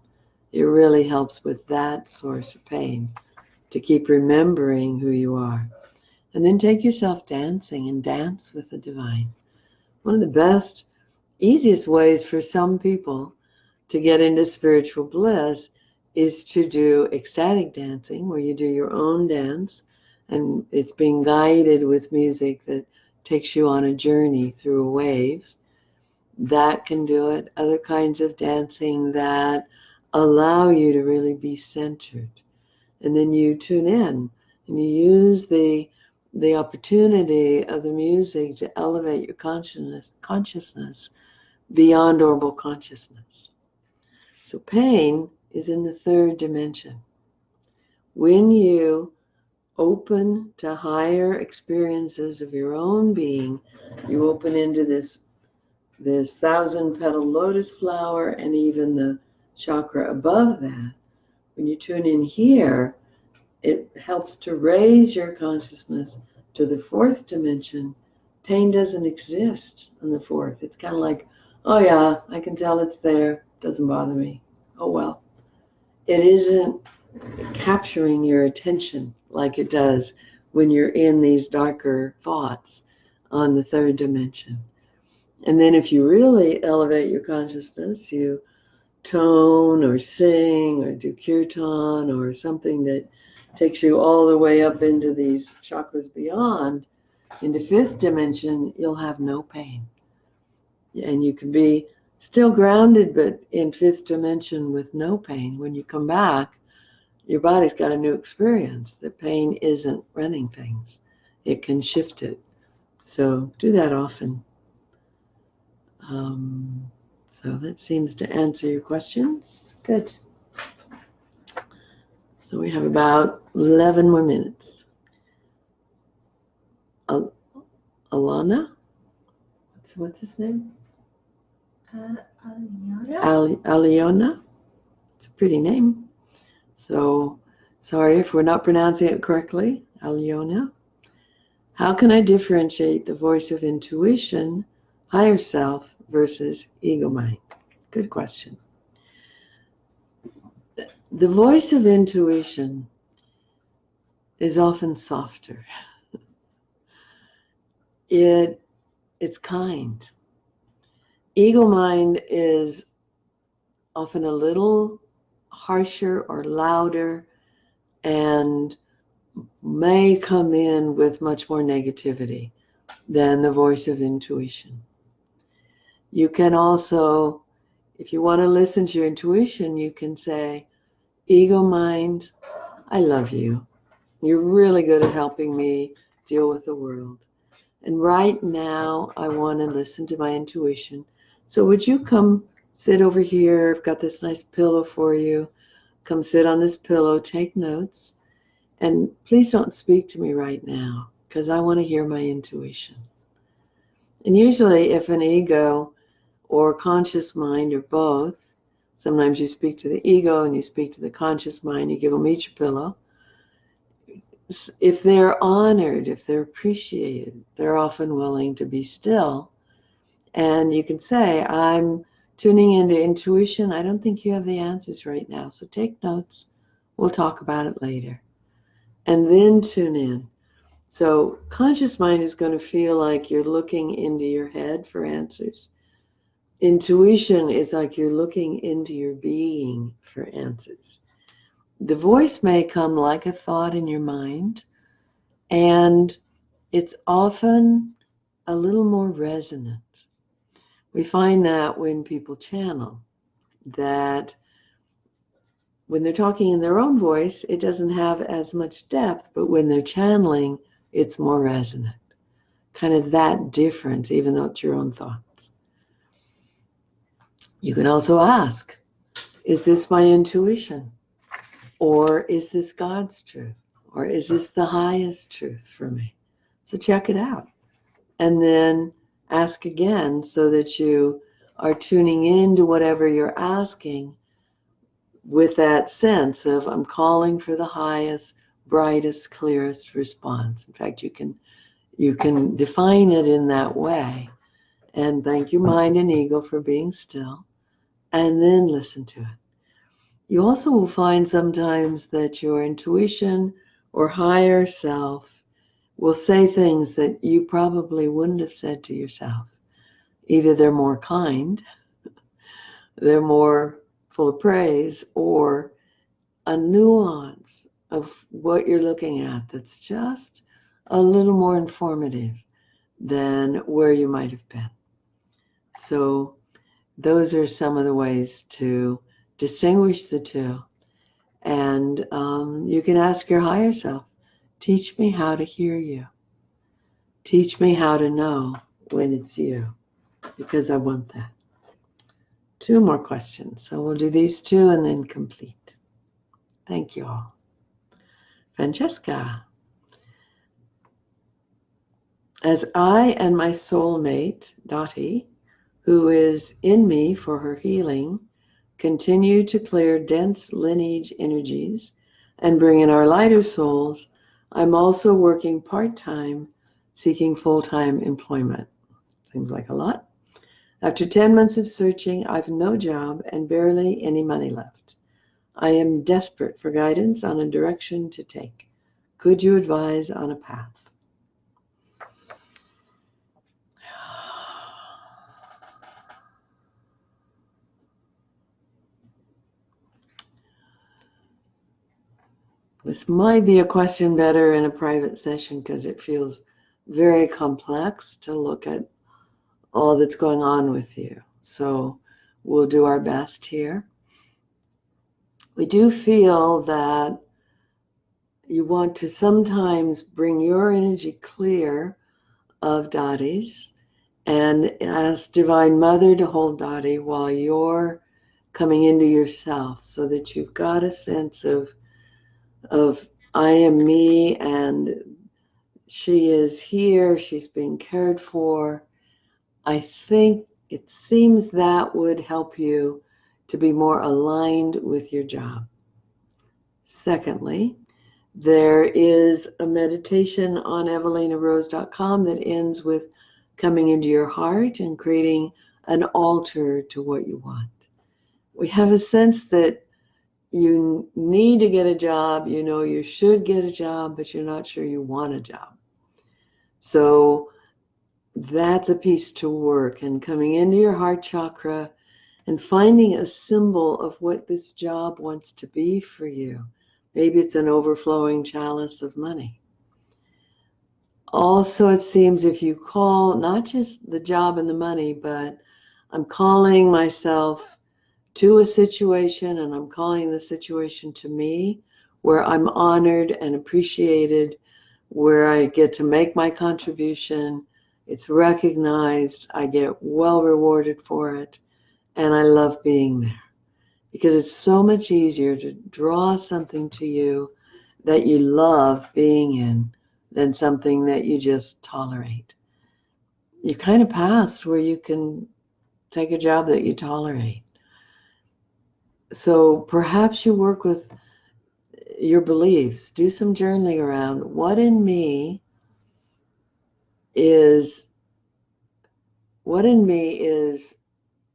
It really helps with that source of pain, to keep remembering who you are. And then take yourself dancing and dance with the divine. One of the best, easiest ways for some people to get into spiritual bliss is to do ecstatic dancing, where you do your own dance, and it's being guided with music that takes you on a journey through a wave. That can do it. Other kinds of dancing that allow you to really be centered. And then you tune in and you use the opportunity of the music to elevate your consciousness beyond normal consciousness. So pain is in the third dimension. When you open to higher experiences of your own being, you open into this 1,000-petal lotus flower and even the chakra above that. When you tune in here, it helps to raise your consciousness to the fourth dimension. Pain doesn't exist on the fourth. It's kind of like, oh yeah, I can tell it's there. Doesn't bother me. Oh well. It isn't capturing your attention like it does when you're in these darker thoughts on the third dimension. And then if you really elevate your consciousness, you tone or sing or do kirtan or something that takes you all the way up into these chakras beyond, into fifth dimension, you'll have no pain. And you can be still grounded, but in fifth dimension with no pain. When you come back, your body's got a new experience. The pain isn't running things. It can shift it. So do that often. So that seems to answer your questions. Good. So we have about 11 more minutes. Alana? What's his name? Aliona. It's a pretty name. So sorry if we're not pronouncing it correctly. Aliona. How can I differentiate the voice of intuition, higher self, versus ego mind? Good question. The voice of intuition is often softer. It's kind. Ego mind is often a little harsher or louder and may come in with much more negativity than the voice of intuition. You can also, if you want to listen to your intuition, you can say, ego mind, I love you. You're really good at helping me deal with the world. And right now, I want to listen to my intuition. So would you come sit over here? I've got this nice pillow for you. Come sit on this pillow, take notes. And please don't speak to me right now, because I want to hear my intuition. And usually if an ego or conscious mind or both, sometimes you speak to the ego and you speak to the conscious mind, you give them each a pillow. If they're honored, if they're appreciated, they're often willing to be still. And you can say, I'm tuning into intuition. I don't think you have the answers right now, so take notes. We'll talk about it later. And then tune in. So conscious mind is going to feel like you're looking into your head for answers. Intuition is like you're looking into your being for answers. The voice may come like a thought in your mind, and it's often a little more resonant. We find that when people channel, that when they're talking in their own voice, it doesn't have as much depth, but when they're channeling, it's more resonant. Kind of that difference, even though it's your own thoughts. You can also ask, is this my intuition? Or is this God's truth? Or is this the highest truth for me? So check it out. And then ask again so that you are tuning into whatever you're asking with that sense of, I'm calling for the highest, brightest, clearest response. In fact, you can define it in that way. And thank you, mind and ego, for being still. And then listen to it. You also will find sometimes that your intuition or higher self will say things that you probably wouldn't have said to yourself. Either they're more kind, they're more full of praise, or a nuance of what you're looking at that's just a little more informative than where you might have been. So those are some of the ways to distinguish the two. And you can ask your higher self, teach me how to hear you. Teach me how to know when it's you, because I want that. 2 more questions. So we'll do these 2 and then complete. Thank you all. Francesca. As I and my soulmate, Dottie, who is in me for her healing, continue to clear dense lineage energies and bring in our lighter souls, I'm also working part-time, seeking full-time employment. Seems like a lot. After 10 months of searching, I've no job and barely any money left. I am desperate for guidance on a direction to take. Could you advise on a path? This might be a question better in a private session because it feels very complex to look at all that's going on with you. So we'll do our best here. We do feel that you want to sometimes bring your energy clear of Dottie's and ask Divine Mother to hold Dottie while you're coming into yourself, so that you've got a sense of I am me and she is here, she's being cared for. I think it seems that would help you to be more aligned with your job. Secondly, there is a meditation on EvalenaRose.com that ends with coming into your heart and creating an altar to what you want. We have a sense that you need to get a job, you know you should get a job, but you're not sure you want a job. So that's a piece to work, and coming into your heart chakra and finding a symbol of what this job wants to be for you. Maybe it's an overflowing chalice of money. Also, it seems if you call not just the job and the money, but I'm calling myself to a situation and I'm calling the situation to me, where I'm honored and appreciated where I get to make my contribution. It's recognized. I get well rewarded for it. And I love being there because it's so much easier to draw something to you that you love being in than something that you just tolerate. You're kind of past where you can take a job that you tolerate. So perhaps you work with your beliefs. Do some journaling around what in me is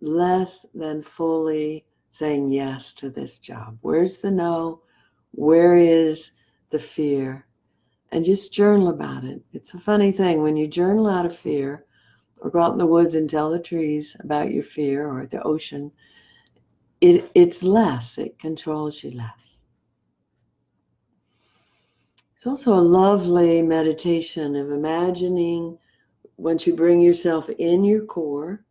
less than fully saying yes to this job. Where's the no? Where is the fear? And just journal about it. It's a funny thing when you journal out of fear, or go out in the woods and tell the trees about your fear, or the ocean, it's less. It controls you less. It's also a lovely meditation of imagining, once you bring yourself in your core,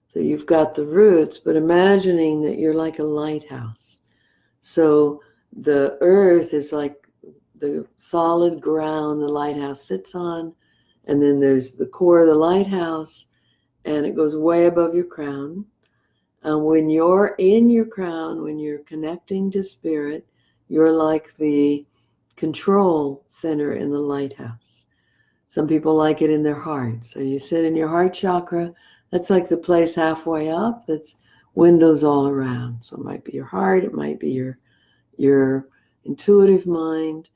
so you've got the roots, but imagining that you're like a lighthouse. So the earth is like the solid ground the lighthouse sits on, and then there's the core of the lighthouse, and it goes way above your crown. And when you're in your crown, when you're connecting to spirit, you're like the control center in the lighthouse. Some people like it in their heart. So you sit in your heart chakra. That's like the place halfway up. That's windows all around. So it might be your heart. It might be your intuitive mind.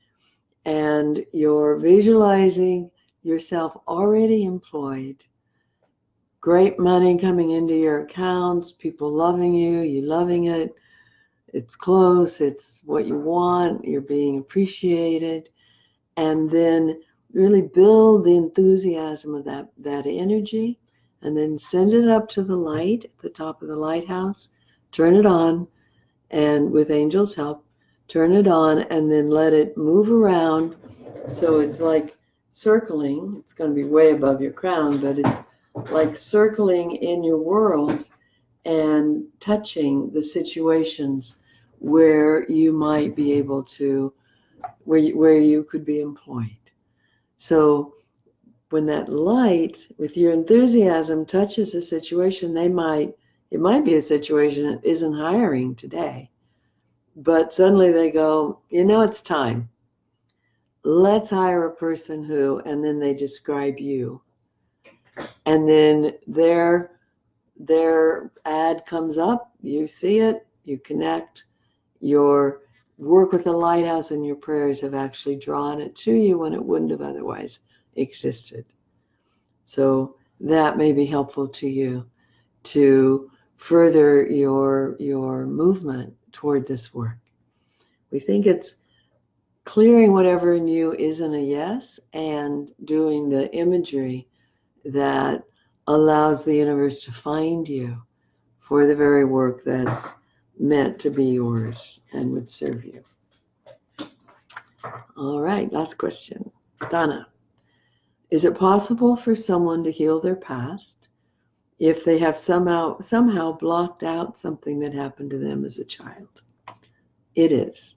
And you're visualizing yourself already employed. Great money coming into your accounts. People loving you. You loving it. It's close. It's what you want. You're being appreciated. And then really build the enthusiasm of that energy, and then send it up to the light at the top of the lighthouse. Turn it on, and with angels' help, turn it on, and then let it move around. So it's like circling. It's going to be way above your crown, but it's like circling in your world and touching the situations where you might be able to, where you could be employed. So when that light with your enthusiasm touches a situation, it might be a situation that isn't hiring today, but suddenly they go, it's time. Let's hire a person who, and then they describe you. And then their ad comes up, you see it, you connect, your work with the lighthouse and your prayers have actually drawn it to you when it wouldn't have otherwise existed. So that may be helpful to you to further your movement toward this work. We think it's clearing whatever in you isn't a yes and doing the imagery that allows the universe to find you for the very work that's meant to be yours and would serve you. All right, last question. Donna, is it possible for someone to heal their past if they have somehow blocked out something that happened to them as a child? It is.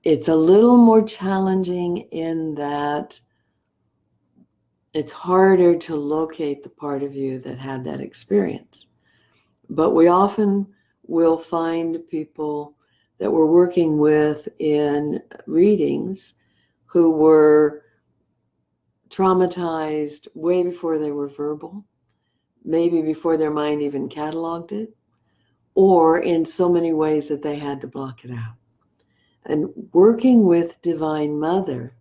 It's a little more challenging in that it's harder to locate the part of you that had that experience. But we often will find people that we're working with in readings who were traumatized way before they were verbal, maybe before their mind even cataloged it, or in so many ways that they had to block it out. And working with Divine Mother,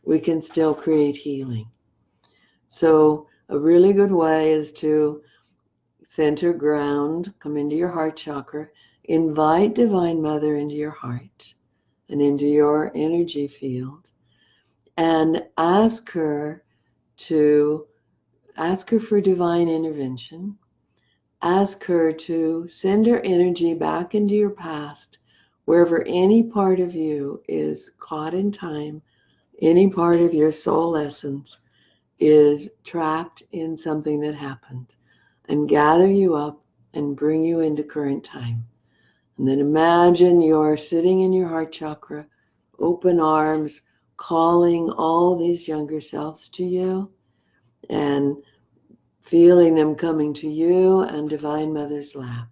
we can still create healing. So a really good way is to center ground, come into your heart chakra, invite Divine Mother into your heart and into your energy field, and ask her for divine intervention. Ask her to send her energy back into your past, wherever any part of you is caught in time, any part of your soul essence is trapped in something that happened, and gather you up and bring you into current time. And then imagine you're sitting in your heart chakra, open arms, calling all these younger selves to you and feeling them coming to you and Divine Mother's lap.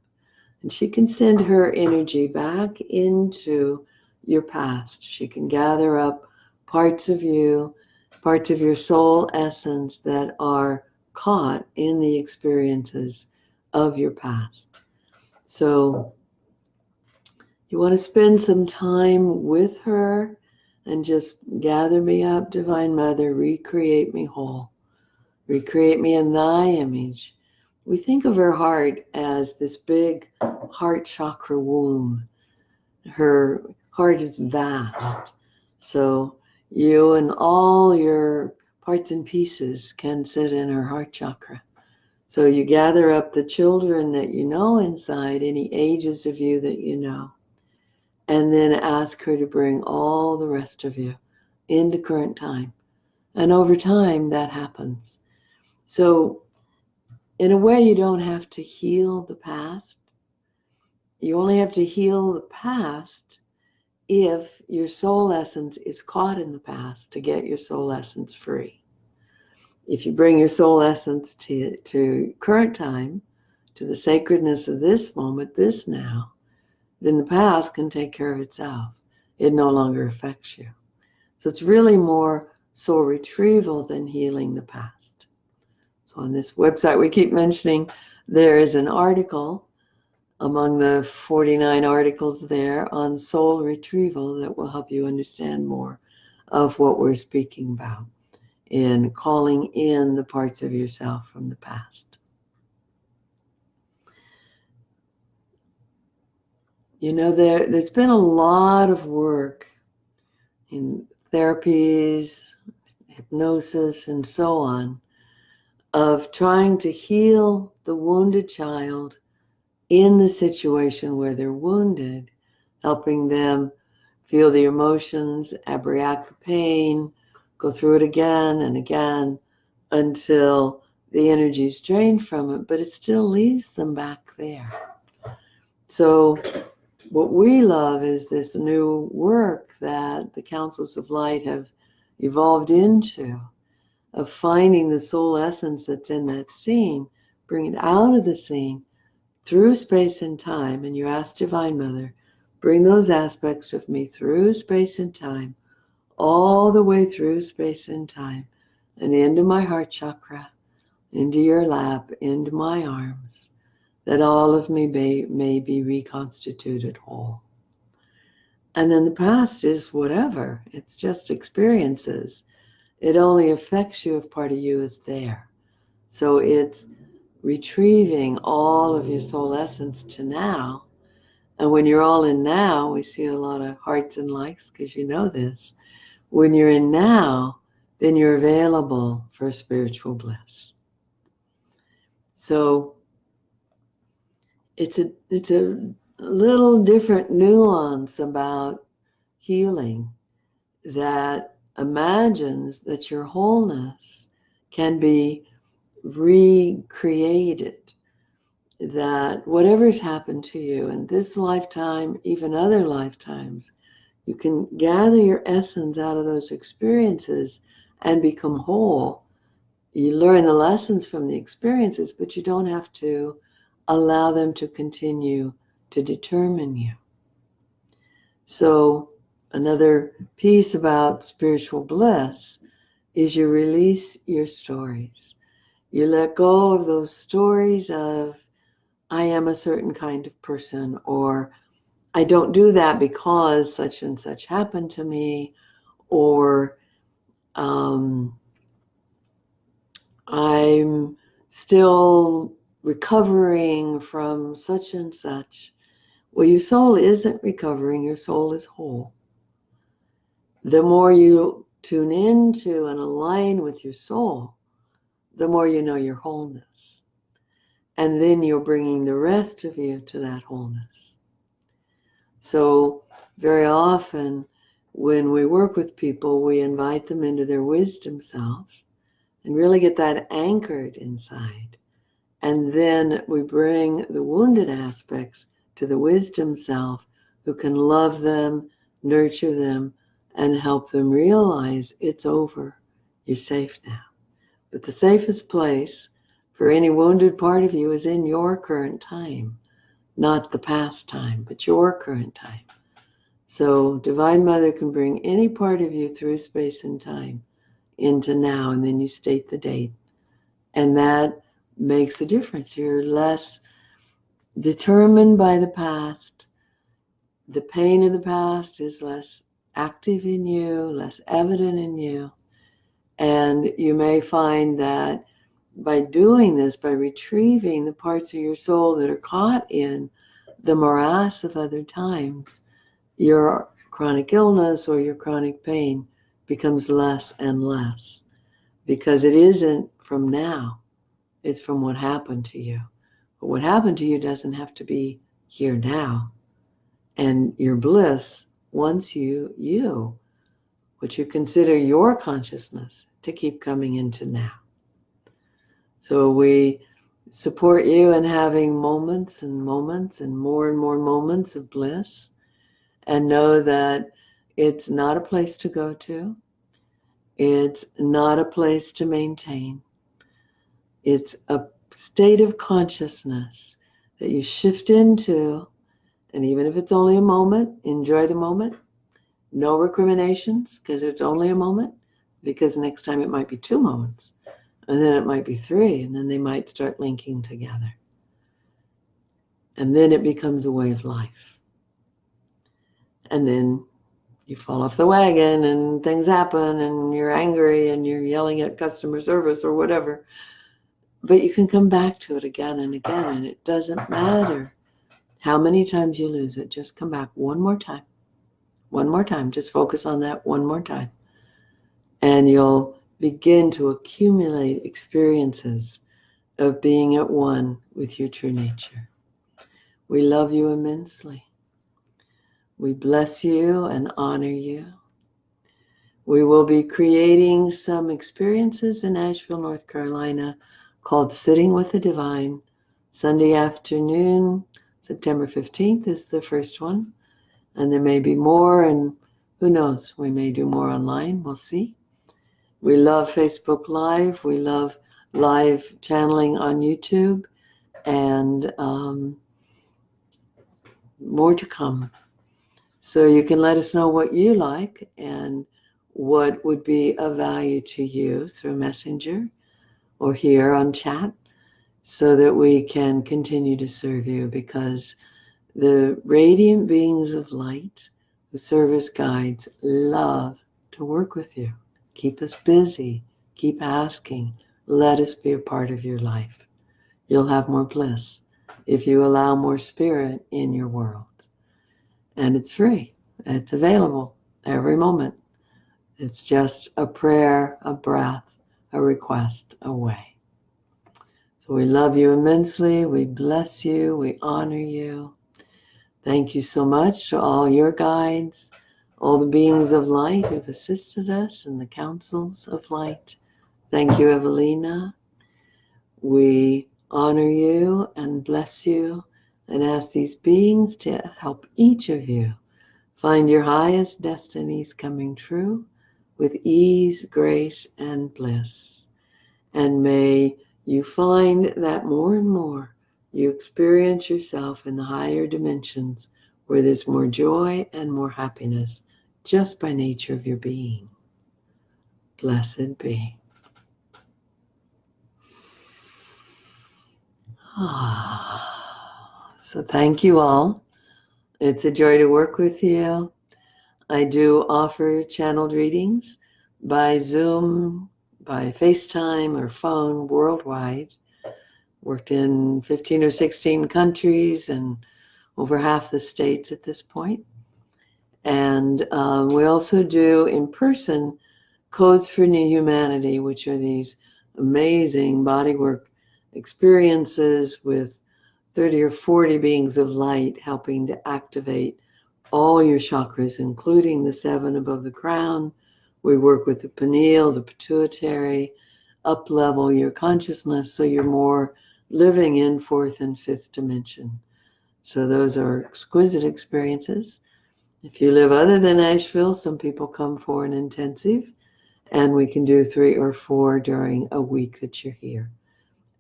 And she can send her energy back into your past. She can gather up parts of you, parts of your soul essence that are caught in the experiences of your past. So you want to spend some time with her and just gather me up, Divine Mother, recreate me whole. Recreate me in thy image. We think of her heart as this big heart chakra womb. Her heart is vast. So you and all your parts and pieces can sit in her heart chakra. So you gather up the children that you know inside, any ages of you that you know, and then ask her to bring all the rest of you into current time. And over time, that happens. So in a way, you don't have to heal the past. You only have to heal the past if your soul essence is caught in the past to get your soul essence free. If you bring your soul essence to current time, to the sacredness of this moment, this now, then the past can take care of itself. It no longer affects you. So it's really more soul retrieval than healing the past. So on this website we keep mentioning, there is an article among the 49 articles there on soul retrieval that will help you understand more of what we're speaking about in calling in the parts of yourself from the past. You know, there's been a lot of work in therapies, hypnosis, and so on, of trying to heal the wounded child in the situation where they're wounded, helping them feel the emotions, react to pain, go through it again and again until the energy is drained from it, but it still leaves them back there. So what we love is this new work that the Councils of Light have evolved into, of finding the soul essence that's in that scene, bring it out of the scene through space and time. And you ask Divine Mother, bring those aspects of me through space and time, all the way through space and time, and into my heart chakra, into your lap, into my arms, that all of me may be reconstituted whole. And then the past is whatever. It's just experiences. It only affects you if part of you is there. So it's retrieving all of your soul essence to now. And when you're all in now, we see a lot of hearts and likes because you know this. When you're in now, then you're available for spiritual bliss. So it's a little different nuance about healing that imagines that your wholeness can be recreated, that whatever's happened to you in this lifetime, even other lifetimes, you can gather your essence out of those experiences and become whole. You learn the lessons from the experiences, but you don't have to allow them to continue to determine you. So another piece about spiritual bliss is you release your stories. You let go of those stories of, I am a certain kind of person, or I don't do that because such and such happened to me, or I'm still recovering from such and such. Well, your soul isn't recovering, your soul is whole. The more you tune into and align with your soul, the more you know your wholeness. And then you're bringing the rest of you to that wholeness. So very often when we work with people, we invite them into their wisdom self and really get that anchored inside. And then we bring the wounded aspects to the wisdom self who can love them, nurture them, and help them realize it's over. You're safe now. But the safest place for any wounded part of you is in your current time, not the past time, but your current time. So Divine Mother can bring any part of you through space and time into now, and then you state the date. And that makes a difference. You're less determined by the past. The pain of the past is less active in you, less evident in you. And you may find that by doing this, by retrieving the parts of your soul that are caught in the morass of other times, your chronic illness or your chronic pain becomes less and less, because it isn't from now, it's from what happened to you. But what happened to you doesn't have to be here now. And your bliss wants you, what you consider your consciousness, to keep coming into now. So we support you in having moments and moments and more moments of bliss, and know that it's not a place to go to. It's not a place to maintain. It's a state of consciousness that you shift into, and even if it's only a moment, enjoy the moment. No recriminations, because it's only a moment, because next time it might be 2 moments, and then it might be 3, and then they might start linking together. And then it becomes a way of life. And then you fall off the wagon and things happen and you're angry and you're yelling at customer service or whatever. But you can come back to it again and again, and it doesn't matter how many times you lose it. Just come back one more time. One more time. Just focus on that one more time. And you'll begin to accumulate experiences of being at one with your true nature. We love you immensely. We bless you and honor you. We will be creating some experiences in Asheville, North Carolina, called Sitting with the Divine. Sunday afternoon, September 15th is the first one. And there may be more, and who knows, we may do more online. We'll see. We love Facebook Live. We love live channeling on YouTube. And more to come. So you can let us know what you like and what would be of value to you through Messenger or here on chat, so that we can continue to serve you, because the radiant beings of light, the service guides, love to work with you. Keep us busy. Keep asking. Let us be a part of your life. You'll have more bliss if you allow more spirit in your world. And it's free. It's available every moment. It's just a prayer, a breath, a request away. So we love you immensely. We bless you. We honor you. Thank you so much to all your guides, all the beings of light who've assisted us in the councils of light. Thank you, Evalena. We honor you and bless you and ask these beings to help each of you find your highest destinies coming true with ease, grace, and bliss. And may you find that more and more you experience yourself in the higher dimensions where there's more joy and more happiness just by nature of your being. Blessed be. So thank you all. It's a joy to work with you. I do offer channeled readings by Zoom, by FaceTime or phone worldwide. Worked in 15 or 16 countries and over half the states at this point. And we also do in person Codes for New Humanity, which are these amazing bodywork experiences with 30 or 40 beings of light helping to activate all your chakras, including the 7 above the crown. We work with the pineal, the pituitary, up-level your consciousness so you're more living in 4th and 5th dimension. So those are exquisite experiences. If you live other than Asheville, some people come for an intensive, and we can do 3 or 4 during a week that you're here.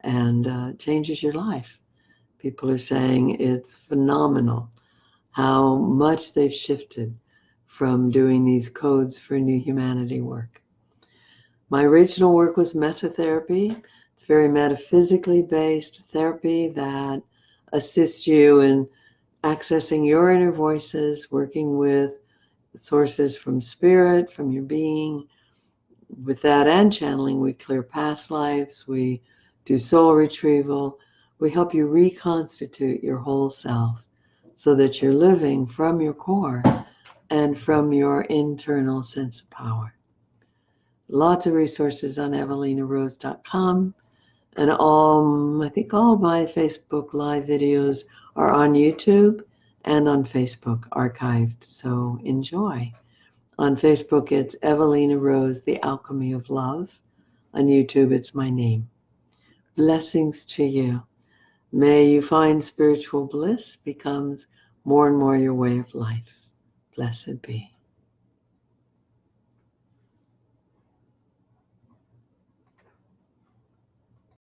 And changes your life. People are saying it's phenomenal how much they've shifted from doing these codes for new humanity work. My original work was metatherapy. It's very metaphysically based therapy that assists you in accessing your inner voices, working with sources from spirit, from your being. With that and channeling, we clear past lives, we do soul retrieval, we help you reconstitute your whole self so that you're living from your core and from your internal sense of power. Lots of resources on evalenarose.com, and I think all of my Facebook Live videos are on YouTube and on Facebook archived, so enjoy. On Facebook, it's Evalena Rose, The Alchemy of Love. On YouTube, it's my name. Blessings to you. May you find spiritual bliss becomes more and more your way of life. Blessed be.